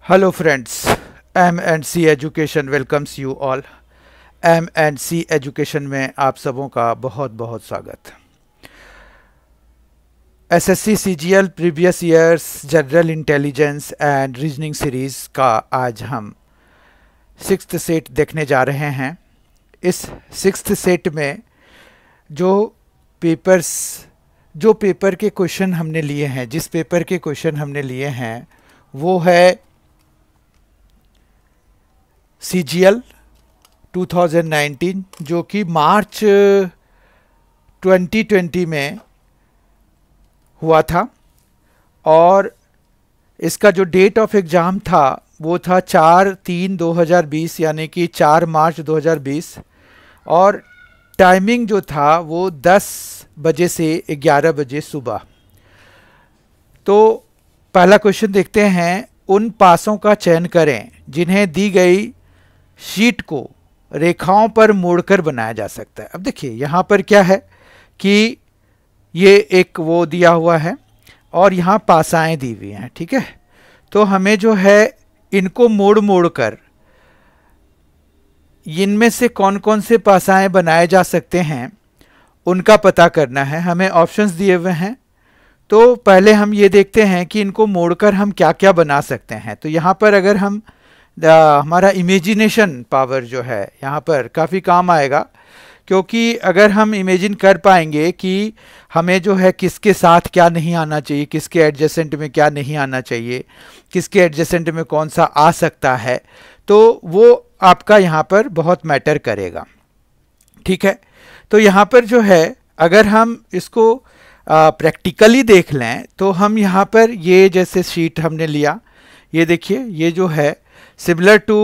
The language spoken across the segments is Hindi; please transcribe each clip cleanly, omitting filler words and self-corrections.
Hello friends, M&C education welcomes you all. M&C education में आप सबों का बहुत बहुत स्वागत। SSC CGL previous years general intelligence and reasoning series का आज हम 6th सेट देखने जा रहे हैं। इस 6th सेट में जो पेपर के क्वेश्चन हमने लिए हैं, जिस पेपर के क्वेश्चन हमने लिए हैं वो है CGL 2019, जो कि मार्च 2020 में हुआ था और इसका जो डेट ऑफ एग्ज़ाम था वो था 4/3/2020 यानी कि 4 मार्च 2020 और टाइमिंग जो था वो 10 बजे से 11 बजे सुबह। तो पहला क्वेश्चन देखते हैं। उन पासों का चयन करें जिन्हें दी गई शीट को रेखाओं पर मोड़कर बनाया जा सकता है। अब देखिए यहाँ पर क्या है कि ये एक वो दिया हुआ है और यहाँ पासाएं दी हुई हैं, ठीक है। तो हमें जो है इनको मोड़ मोड़ कर इनमें से कौन कौन से पासाएं बनाए जा सकते हैं उनका पता करना है। हमें ऑप्शंस दिए हुए हैं, तो पहले हम ये देखते हैं कि इनको मोड़कर हम क्या क्या बना सकते हैं। तो यहाँ पर अगर हम हमारा इमेजिनेशन पावर जो है यहाँ पर काफ़ी काम आएगा, क्योंकि अगर हम इमेजिन कर पाएंगे कि हमें जो है किसके साथ क्या नहीं आना चाहिए, किसके एडजेसेंट में क्या नहीं आना चाहिए, किसके एडजेसेंट में कौन सा आ सकता है, तो वो आपका यहाँ पर बहुत मैटर करेगा, ठीक है। तो यहाँ पर जो है अगर हम इसको प्रैक्टिकली देख लें तो हम यहाँ पर ये जैसे शीट हमने लिया, ये देखिए ये जो है सिमिलर टू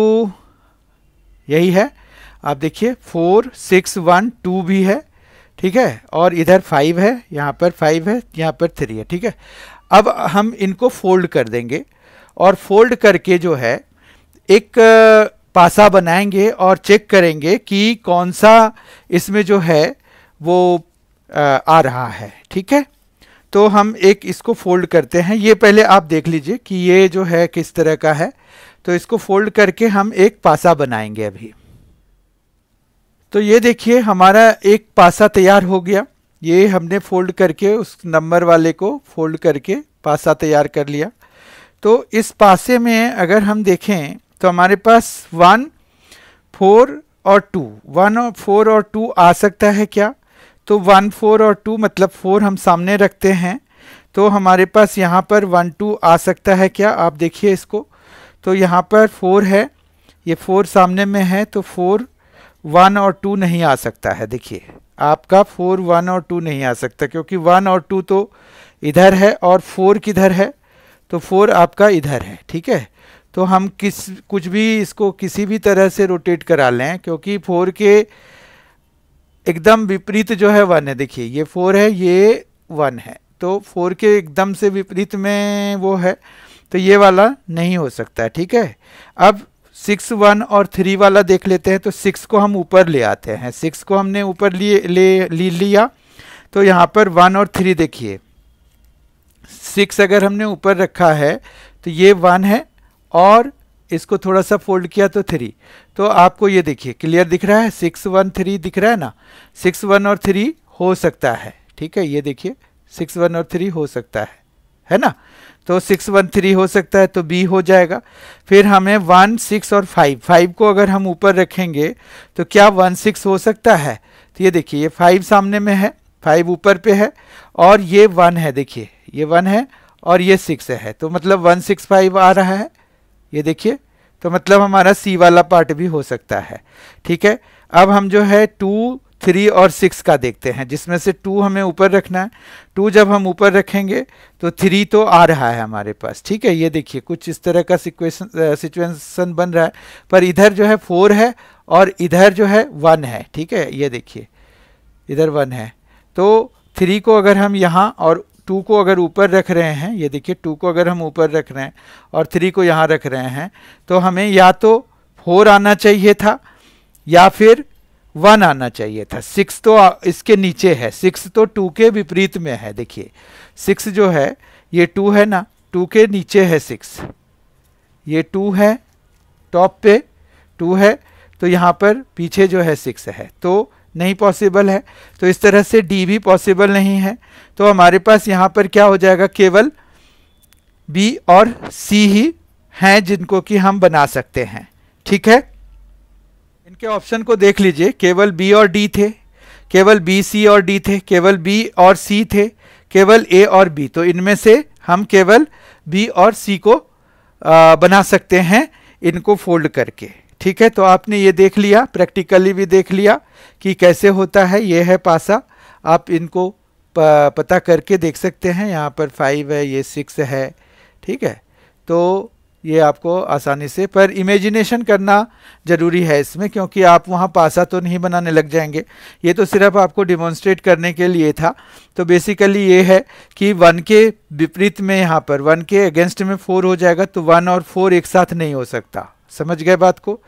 यही है। आप देखिए 4 6 1 2 भी है, ठीक है, और इधर 5 है, यहाँ पर 5 है, यहाँ पर 3 है, ठीक है। अब हम इनको फोल्ड कर देंगे और फोल्ड करके जो है एक पासा बनाएंगे और चेक करेंगे कि कौन सा इसमें जो है वो आ रहा है, ठीक है। तो हम एक इसको फोल्ड करते हैं। ये पहले आप देख लीजिए कि ये जो है किस तरह का है। तो इसको फोल्ड करके हम एक पासा बनाएंगे अभी। तो ये देखिए हमारा एक पासा तैयार हो गया। ये हमने फोल्ड करके उस नंबर वाले को फोल्ड करके पासा तैयार कर लिया। तो इस पासे में अगर हम देखें तो हमारे पास 1 4 और 2 1 और 4 और 2 आ सकता है क्या? तो 1 4 और 2 मतलब 4 हम सामने रखते हैं, तो हमारे पास यहाँ पर 1 2 आ सकता है क्या? आप देखिए इसको। तो यहाँ पर 4 है, ये 4 सामने में है, तो 4 1 और 2 नहीं आ सकता है। देखिए आपका 4 1 और 2 नहीं आ सकता, क्योंकि 1 और 2 तो इधर है और 4 किधर है? तो 4 आपका इधर है, ठीक है। तो हम कुछ भी इसको किसी भी तरह से रोटेट करा लें, क्योंकि 4 के एकदम विपरीत जो है 1 है। देखिए ये 4 है, ये 1 है, तो 4 के एकदम से विपरीत में वो है, तो ये वाला नहीं हो सकता, ठीक है। अब 6 1 और 3 वाला देख लेते हैं। तो 6 को हम ऊपर ले आते हैं। 6 को हमने ऊपर लिया, तो यहाँ पर 1 और 3 देखिए, 6 अगर हमने ऊपर रखा है तो ये 1 है और इसको थोड़ा सा फोल्ड किया तो 3। तो आपको ये देखिए क्लियर दिख रहा है, 6 1 3 दिख रहा है ना। 6 1 और 3 हो सकता है, ठीक है। ये देखिए 6 1 और 3 हो सकता है ना। तो 6 1 3 हो सकता है, तो बी हो जाएगा। फिर हमें 1 6 और 5 को अगर हम ऊपर रखेंगे तो क्या 1 6 हो सकता है? तो ये देखिए ये 5 सामने में है, 5 ऊपर पे है और ये 1 है। देखिए ये 1 है और ये 6 है, तो मतलब 1 6 5 आ रहा है, ये देखिए। तो मतलब हमारा सी वाला पार्ट भी हो सकता है, ठीक है। अब हम जो है 2 3 और 6 का देखते हैं, जिसमें से 2 हमें ऊपर रखना है। 2 जब हम ऊपर रखेंगे तो 3 तो आ रहा है हमारे पास, ठीक है। ये देखिए कुछ इस तरह का सिचुएशन बन रहा है, पर इधर जो है 4 है और इधर जो है 1 है, ठीक है। ये देखिए इधर 1 है, तो 3 को अगर हम यहाँ और 2 को अगर ऊपर रख रहे हैं, ये देखिए 2 को अगर हम ऊपर रख रहे हैं और 3 को यहाँ रख रहे हैं, तो हमें या तो 4 आना चाहिए था या फिर 1 आना चाहिए था। 6 तो इसके नीचे है, 6 तो 2 के विपरीत में है। देखिए 6 जो है ये 2 है ना, 2 के नीचे है 6, ये 2 है, टॉप पे 2 है, तो यहाँ पर पीछे जो है 6 है, तो नहीं पॉसिबल है। तो इस तरह से डी भी पॉसिबल नहीं है। तो हमारे पास यहाँ पर क्या हो जाएगा, केवल बी और सी ही हैं जिनको कि हम बना सकते हैं। ठीक है, इनके ऑप्शन को देख लीजिए, केवल बी और डी थे, केवल बी सी और डी थे, केवल बी और सी थे, केवल ए और बी। तो इनमें से हम केवल बी और सी को बना सकते हैं इनको फोल्ड करके। ठीक है, तो आपने ये देख लिया, प्रैक्टिकली भी देख लिया कि कैसे होता है। ये है पासा, आप इनको पता करके देख सकते हैं। यहाँ पर 5 है, ये 6 है। ठीक है, तो ये आपको आसानी से, पर इमेजिनेशन करना ज़रूरी है इसमें, क्योंकि आप वहाँ पासा तो नहीं बनाने लग जाएंगे। ये तो सिर्फ आपको डिमॉन्स्ट्रेट करने के लिए था। तो बेसिकली ये है कि 1 के विपरीत में यहाँ पर 1 के अगेंस्ट में 4 हो जाएगा, तो 1 और 4 एक साथ नहीं हो सकता। समझ गए बात को।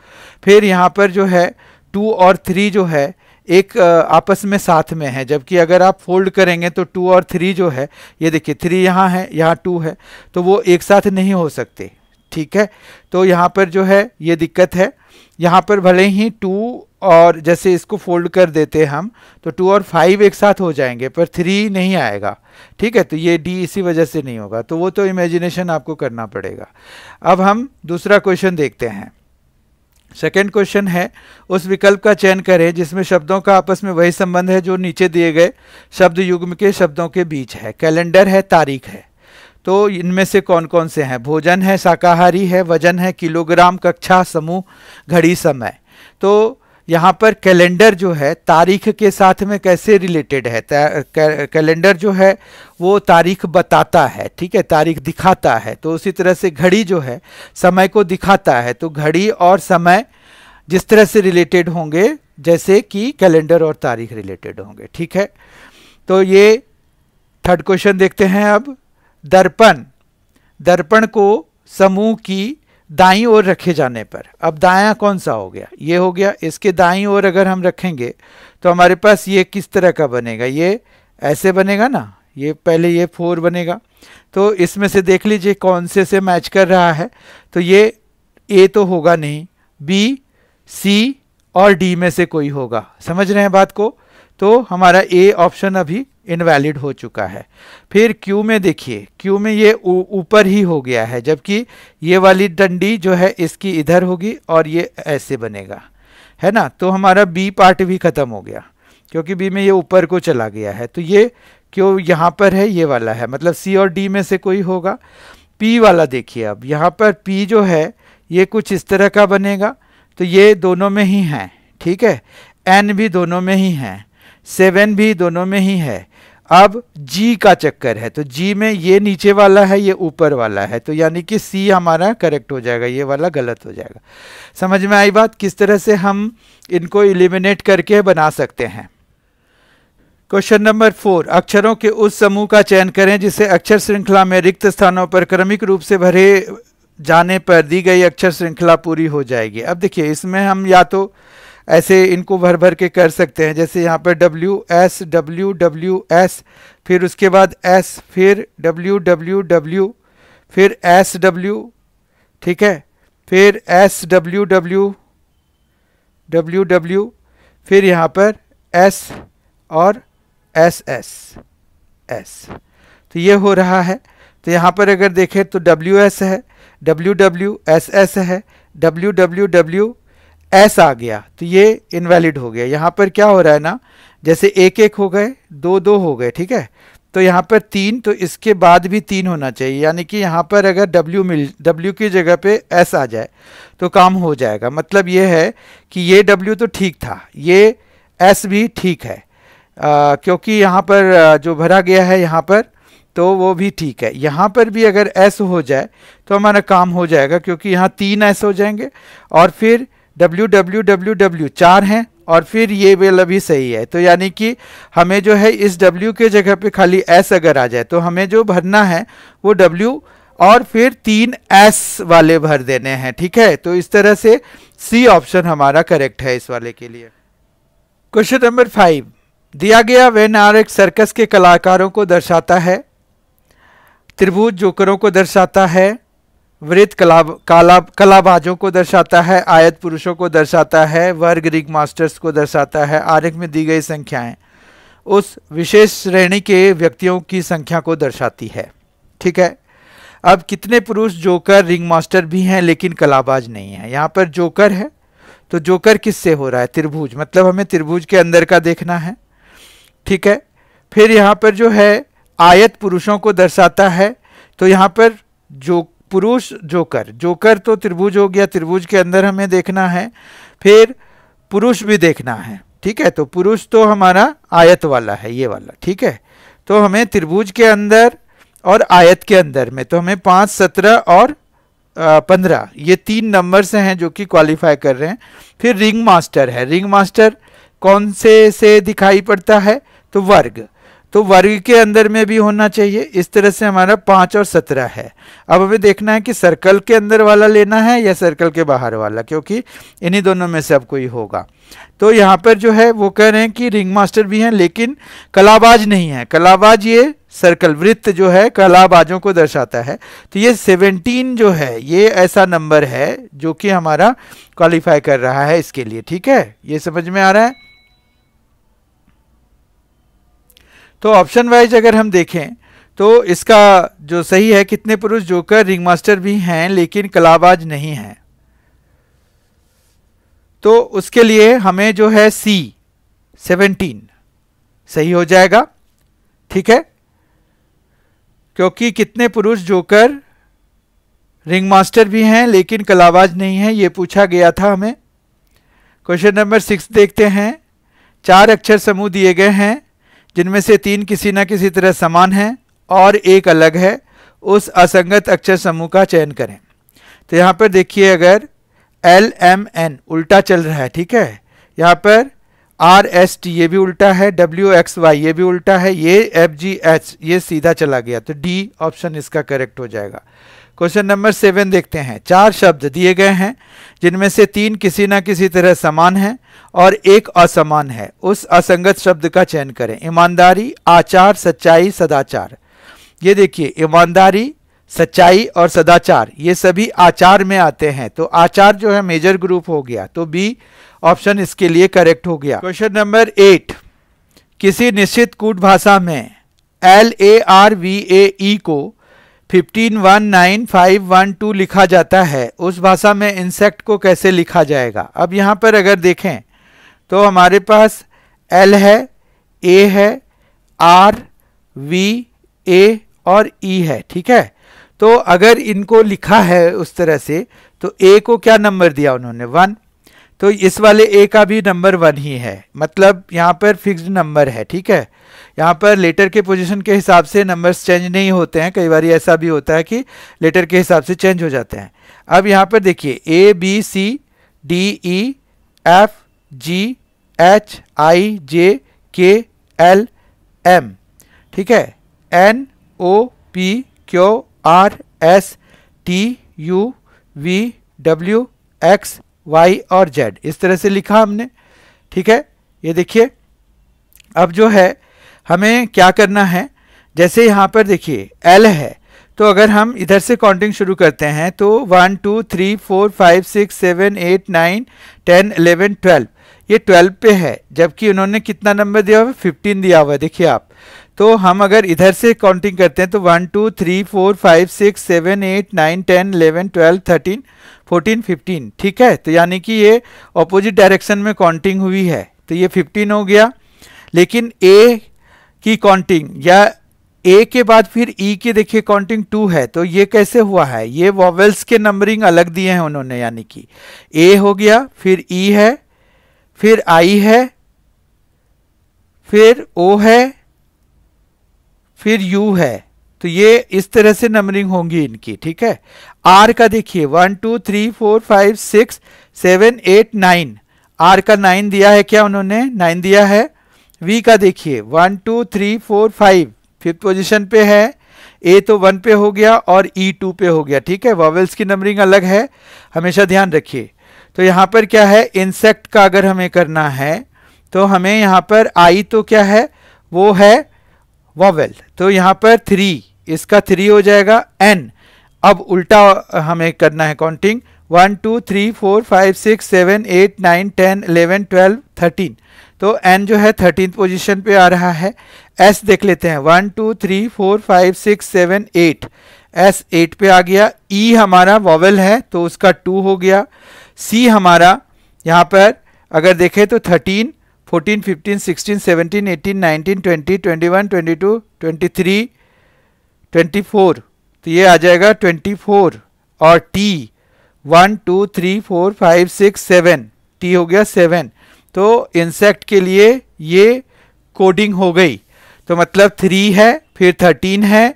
फिर यहाँ पर जो है 2 और 3 जो है एक आपस में साथ में है, जबकि अगर आप फोल्ड करेंगे तो 2 और 3 जो है, ये देखिए 3 यहाँ है, यहाँ 2 है, तो वो एक साथ नहीं हो सकते। ठीक है, तो यहाँ पर जो है ये दिक्कत है। यहाँ पर भले ही 2 और जैसे इसको फोल्ड कर देते हम तो 2 और 5 एक साथ हो जाएंगे, पर 3 नहीं आएगा। ठीक है, तो ये डी इसी वजह से नहीं होगा, तो वो तो इमेजिनेशन आपको करना पड़ेगा। अब हम दूसरा क्वेश्चन देखते हैं। सेकेंड क्वेश्चन है, उस विकल्प का चयन करें जिसमें शब्दों का आपस में वही संबंध है जो नीचे दिए गए शब्द युग्म के शब्दों के बीच है। कैलेंडर है, तारीख है। तो इनमें से कौन कौन से हैं? भोजन है, शाकाहारी है, वजन है, किलोग्राम, कक्षा, समूह, घड़ी, समय। तो यहाँ पर कैलेंडर जो है तारीख के साथ में कैसे रिलेटेड है? कैलेंडर जो है वो तारीख बताता है, ठीक है, तारीख दिखाता है। तो उसी तरह से घड़ी जो है समय को दिखाता है। तो घड़ी और समय जिस तरह से रिलेटेड होंगे जैसे कि कैलेंडर और तारीख रिलेटेड होंगे। ठीक है, तो ये थर्ड क्वेश्चन देखते हैं अब। दर्पण, दर्पण को समूह की दाईं ओर रखे जाने पर, अब दायां कौन सा हो गया? ये हो गया। इसके दाईं ओर अगर हम रखेंगे तो हमारे पास ये किस तरह का बनेगा? ये ऐसे बनेगा ना, ये पहले ये 4 बनेगा। तो इसमें से देख लीजिए कौन से मैच कर रहा है। तो ये ए तो होगा नहीं, बी, सी और डी में से कोई होगा। समझ रहे हैं बात को? तो हमारा ए ऑप्शन अभी इनवैलिड हो चुका है। फिर क्यू में देखिए, क्यू में ये ऊपर ही हो गया है, जबकि ये वाली डंडी जो है इसकी इधर होगी और ये ऐसे बनेगा, है ना। तो हमारा बी पार्ट भी खत्म हो गया क्योंकि बी में ये ऊपर को चला गया है। तो ये क्यों यहाँ पर है, ये वाला है, मतलब सी और डी में से कोई होगा। पी वाला देखिए, अब यहाँ पर पी जो है ये कुछ इस तरह का बनेगा। तो ये दोनों में ही है, ठीक है। एन भी दोनों में ही है, 7 भी दोनों में ही है। अब जी का चक्कर है, तो जी में ये नीचे वाला है, ये ऊपर वाला है, तो यानी कि सी हमारा करेक्ट हो जाएगा, ये वाला गलत हो जाएगा। समझ में आई बात? किस तरह से हम इनको एलिमिनेट करके बना सकते हैं। क्वेश्चन नंबर 4, अक्षरों के उस समूह का चयन करें जिसे अक्षर श्रृंखला में रिक्त स्थानों पर क्रमिक रूप से भरे जाने पर दी गई अक्षर श्रृंखला पूरी हो जाएगी। अब देखिए इसमें हम या तो ऐसे इनको भर भर के कर सकते हैं, जैसे यहाँ पर WS, फिर उसके बाद S, फिर WW, फिर SW, ठीक है, फिर SWW, फिर यहाँ पर S और SS। तो ये हो रहा है। तो यहाँ पर अगर देखें तो WS है, WW, SS है, WWW, S आ गया, तो ये इनवैलिड हो गया। यहाँ पर क्या हो रहा है ना, जैसे 1 हो गए, 2 हो गए, ठीक है। तो यहाँ पर 3, तो इसके बाद भी 3 होना चाहिए, यानी कि यहाँ पर अगर W की जगह पे S आ जाए तो काम हो जाएगा। मतलब ये है कि ये W तो ठीक था, ये S भी ठीक है, क्योंकि यहाँ पर जो भरा गया है यहाँ पर, तो वो भी ठीक है। यहाँ पर भी अगर S हो जाए तो हमारा काम हो जाएगा, क्योंकि यहाँ 3 S हो जाएंगे और फिर WWW 4 हैं और फिर ये वाला भी सही है। तो यानी कि हमें जो है इस W के जगह पे खाली S अगर आ जाए तो हमें जो भरना है वो W और फिर 3 S वाले भर देने हैं, ठीक है। तो इस तरह से C ऑप्शन हमारा करेक्ट है इस वाले के लिए। क्वेश्चन नंबर 5, दिया गया वेन आर्क सर्कस के कलाकारों को दर्शाता है, त्रिभुज जोकरों को दर्शाता है, वृत्त कलाबाजों को दर्शाता है, आयत पुरुषों को दर्शाता है, वर्ग रिंग मास्टर्स को दर्शाता है, आरेख में दी गई संख्याएं उस विशेष श्रेणी के व्यक्तियों की संख्या को दर्शाती है। ठीक है, अब कितने पुरुष जोकर रिंग मास्टर भी हैं लेकिन कलाबाज नहीं है। यहाँ पर जोकर है तो जोकर किससे हो रहा है? त्रिभुज, मतलब हमें त्रिभुज के अंदर का देखना है। ठीक है, फिर यहाँ पर जो है आयत पुरुषों को दर्शाता है, तो यहाँ पर जो पुरुष जोकर, जोकर तो त्रिभुज हो गया, त्रिभुज के अंदर हमें देखना है, फिर पुरुष भी देखना है। ठीक है, तो पुरुष तो हमारा आयत वाला है, ये वाला। ठीक है, तो हमें त्रिभुज के अंदर और आयत के अंदर में तो हमें 5, 17 और 15 ये 3 नंबर से हैं जो कि क्वालिफाई कर रहे हैं। फिर रिंग मास्टर है, रिंग मास्टर कौन से दिखाई पड़ता है? तो वर्ग, तो वर्ग के अंदर में भी होना चाहिए। इस तरह से हमारा 5 और 17 है। अब हमें देखना है कि सर्कल के अंदर वाला लेना है या सर्कल के बाहर वाला, क्योंकि इन्हीं दोनों में से अब कोई होगा। तो यहाँ पर जो है वो कह रहे हैं कि रिंग मास्टर भी हैं लेकिन कलाबाज नहीं है। कलाबाज ये सर्कल वृत्त जो है कलाबाजों को दर्शाता है। तो ये 17 जो है ये ऐसा नंबर है जो कि हमारा क्वालिफाई कर रहा है इसके लिए। ठीक है, ये समझ में आ रहा है? तो ऑप्शन वाइज अगर हम देखें तो इसका जो सही है, कितने पुरुष जोकर रिंग मास्टर भी हैं लेकिन कलाबाज नहीं हैं, तो उसके लिए हमें जो है सी 17 सही हो जाएगा। ठीक है, क्योंकि कितने पुरुष जोकर रिंग मास्टर भी हैं लेकिन कलाबाज नहीं है, ये पूछा गया था हमें। क्वेश्चन नंबर 6 देखते हैं। 4 अक्षर समूह दिए गए हैं जिनमें से 3 किसी न किसी तरह समान हैं और एक अलग है। उस असंगत अक्षर समूह का चयन करें। तो यहाँ पर देखिए, अगर LMN उल्टा चल रहा है, ठीक है, यहाँ पर RST ये भी उल्टा है, WXY ये भी उल्टा है, ये FGH ये सीधा चला गया, तो D ऑप्शन इसका करेक्ट हो जाएगा। क्वेश्चन नंबर 7 देखते हैं। 4 शब्द दिए गए हैं जिनमें से 3 किसी न किसी तरह समान हैं और एक असमान है। उस असंगत शब्द का चयन करें। ईमानदारी, आचार, सच्चाई, सदाचार। ये देखिए, ईमानदारी, सच्चाई और सदाचार ये सभी आचार में आते हैं, तो आचार जो है मेजर ग्रुप हो गया, तो बी ऑप्शन इसके लिए करेक्ट हो गया। क्वेश्चन नंबर 8, किसी निश्चित कूट भाषा में LARVAE को 15195112 लिखा जाता है, उस भाषा में इंसेक्ट को कैसे लिखा जाएगा? अब यहाँ पर अगर देखें तो हमारे पास L है, A है, R, V, A और E है। ठीक है, तो अगर इनको लिखा है उस तरह से, तो A को क्या नंबर दिया उन्होंने? 1, तो इस वाले A का भी नंबर 1 ही है, मतलब यहाँ पर फिक्स्ड नंबर है। ठीक है, यहाँ पर लेटर के पोजीशन के हिसाब से नंबर्स चेंज नहीं होते हैं, कई बार ऐसा भी होता है कि लेटर के हिसाब से चेंज हो जाते हैं। अब यहाँ पर देखिए, ABCDEFGHIJKLM, ठीक है, NOPQRSTUVWXY और Z, इस तरह से लिखा हमने। ठीक है, ये देखिए, अब जो है हमें क्या करना है, जैसे यहाँ पर देखिए L है, तो अगर हम इधर से काउंटिंग शुरू करते हैं तो 1 2 3 4 5 6 7 8 9 10 11 12, ये 12 पे है, जबकि उन्होंने कितना नंबर दिया हुआ है? 15 दिया हुआ है। देखिए आप, तो हम अगर इधर से काउंटिंग करते हैं तो 1 2 3 4 5 6 7 8 9 10 11 12 13 14 15। ठीक है, तो यानी कि ये ऑपोजिट डायरेक्शन में काउंटिंग हुई है, तो ये 15 हो गया। लेकिन A की काउंटिंग या A के बाद फिर E की देखिए काउंटिंग 2 है, तो ये कैसे हुआ है? ये वॉवेल्स के नंबरिंग अलग दिए हैं उन्होंने, यानी कि A हो गया, फिर E है, फिर I है, फिर O है, फिर U है, तो ये इस तरह से नंबरिंग होंगी इनकी। ठीक है, R का देखिए 1 2 3 4 5 6 7 8 9, R का 9 दिया है क्या उन्होंने? 9 दिया है। V का देखिए 1 2 3 4 5, 5th पोजीशन पे है। A तो 1 पे हो गया और E 2 पे हो गया। ठीक है, वॉवेल्स की नंबरिंग अलग है, हमेशा ध्यान रखिए। तो यहाँ पर क्या है, इंसेक्ट का अगर हमें करना है तो हमें यहाँ पर I तो क्या है, वो है वॉवेल, तो यहाँ पर 3, इसका 3 हो जाएगा। N, अब उल्टा हमें करना है काउंटिंग, 1 2 3 4 5 6 7 8 9 10 11 12 13। तो n जो है 13th पोजीशन पे आ रहा है। s देख लेते हैं, 1 2 3 4 5 6 7 8, s 8 पे आ गया। e हमारा वॉवेल है तो उसका 2 हो गया। c हमारा यहाँ पर अगर देखें तो 13 14 15 16 17 18 19 20 21 22 23 24, तो ये आ जाएगा 24। और t 1 2 3 4 5 6 7, t हो गया 7। तो इंसेक्ट के लिए ये कोडिंग हो गई। तो मतलब 3 है, फिर 13 है,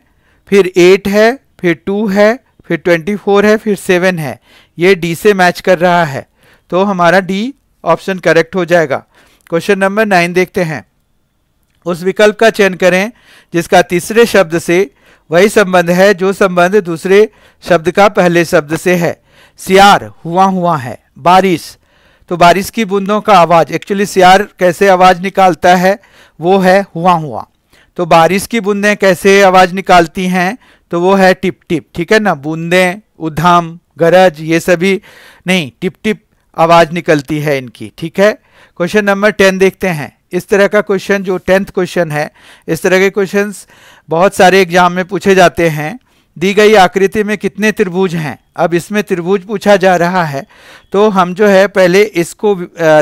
फिर 8 है, फिर 2 है, फिर 24 है, फिर 7 है। ये डी से मैच कर रहा है, तो हमारा डी ऑप्शन करेक्ट हो जाएगा। क्वेश्चन नंबर 9 देखते हैं। उस विकल्प का चयन करें जिसका तीसरे शब्द से वही संबंध है जो संबंध दूसरे शब्द का पहले शब्द से है। सियार हुआ हुआ है, बारिश, तो बारिश की बूंदों का आवाज, एक्चुअली सियार कैसे आवाज निकालता है वो है हुआ हुआ। तो बारिश की बूंदें कैसे आवाज निकालती हैं, तो वो है टिप टिप, ठीक है ना। बूंदें, उद्दाम, गरज, ये सभी नहीं, टिप टिप आवाज निकलती है इनकी, ठीक है। क्वेश्चन नंबर 10 देखते हैं। इस तरह का क्वेश्चन जो 10th क्वेश्चन है, इस तरह के क्वेश्चंस बहुत सारे एग्जाम में पूछे जाते हैं। दी गई आकृति में कितने त्रिभुज हैं। अब इसमें त्रिभुज पूछा जा रहा है, तो हम जो है पहले इसको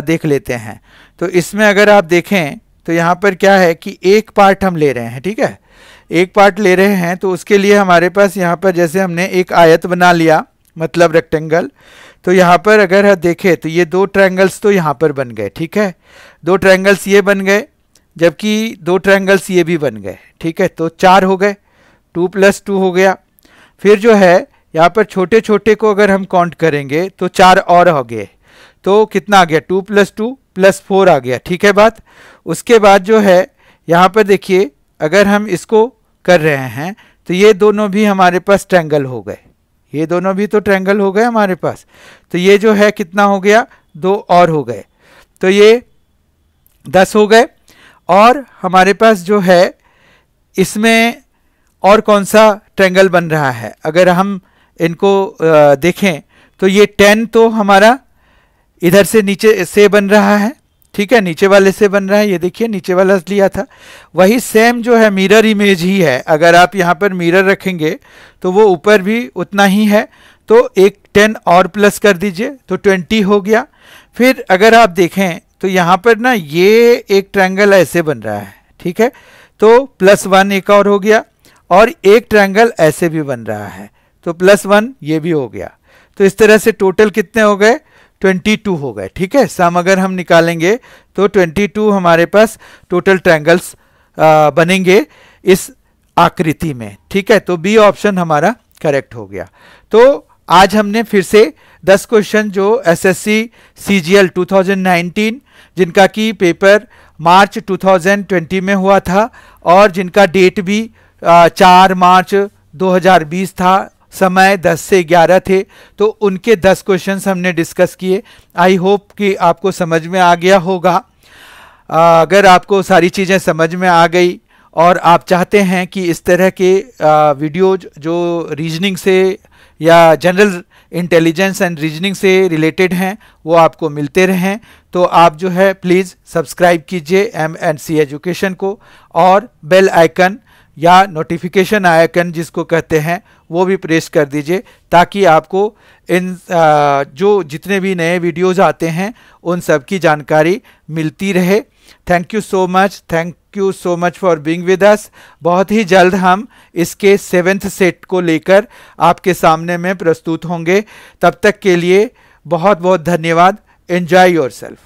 देख लेते हैं। तो इसमें अगर आप देखें तो यहाँ पर क्या है कि एक पार्ट हम ले रहे हैं, ठीक है, एक पार्ट ले रहे हैं। तो उसके लिए हमारे पास यहाँ पर जैसे हमने एक आयत बना लिया, मतलब रेक्टेंगल। तो यहाँ पर अगर हम देखें तो ये 2 ट्रायंगल्स तो यहाँ पर बन गए, ठीक है, 2 ट्रायंगल्स ये बन गए, जबकि 2 ट्रायंगल्स ये भी बन गए, ठीक है। तो 4 हो गए, 2 + 2 हो गया। फिर जो है यहाँ पर छोटे छोटे को अगर हम काउंट करेंगे तो 4 और हो गए, तो कितना आ गया, 2 + 2 + 4 आ गया, ठीक है बात। उसके बाद जो है यहाँ पर देखिए, अगर हम इसको कर रहे हैं तो ये दोनों भी हमारे पास ट्रायंगल हो गए, ये दोनों भी तो ट्रायंगल हो गए हमारे पास। तो ये जो है कितना हो गया, 2 और हो गए, तो ये 10 हो गए। और हमारे पास जो है इसमें और कौन सा ट्रायंगल बन रहा है, अगर हम इनको देखें तो ये 10 तो हमारा इधर से नीचे से बन रहा है, ठीक है, नीचे वाले से बन रहा है। ये देखिए नीचे वाला लिया था, वही सेम जो है मिरर इमेज ही है। अगर आप यहाँ पर मिरर रखेंगे तो वो ऊपर भी उतना ही है, तो एक 10 और प्लस कर दीजिए तो 20 हो गया। फिर अगर आप देखें तो यहाँ पर ना ये एक ट्रायंगल ऐसे बन रहा है, ठीक है, तो +1 एक और हो गया, और एक ट्रायंगल ऐसे भी बन रहा है, तो +1 ये भी हो गया। तो इस तरह से टोटल कितने हो गए, 22 हो गए, ठीक है। सम अगर हम निकालेंगे तो 22 हमारे पास टोटल ट्रायंगल्स बनेंगे इस आकृति में, ठीक है। तो बी ऑप्शन हमारा करेक्ट हो गया। तो आज हमने फिर से 10 क्वेश्चन जो एसएससी सीजीएल 2019 जिनका की पेपर मार्च 2020 में हुआ था, और जिनका डेट भी 4 मार्च 2020 था, समय 10 से 11 थे, तो उनके 10 क्वेश्चंस हमने डिस्कस किए। आई होप कि आपको समझ में आ गया होगा। अगर आपको सारी चीज़ें समझ में आ गई और आप चाहते हैं कि इस तरह के वीडियोज जो रीजनिंग से या जनरल इंटेलिजेंस एंड रीजनिंग से रिलेटेड हैं वो आपको मिलते रहें, तो आप जो है प्लीज़ सब्सक्राइब कीजिए MNC एजुकेशन को, और बेल आइकन या नोटिफिकेशन आइकन जिसको कहते हैं वो भी प्रेस कर दीजिए, ताकि आपको इन जो जितने भी नए वीडियोज़ आते हैं उन सब की जानकारी मिलती रहे। Thank you so much, thank you so much for being with us. बहुत ही जल्द हम इसके 7th सेट को लेकर आपके सामने में प्रस्तुत होंगे। तब तक के लिए बहुत बहुत धन्यवाद। Enjoy yourself.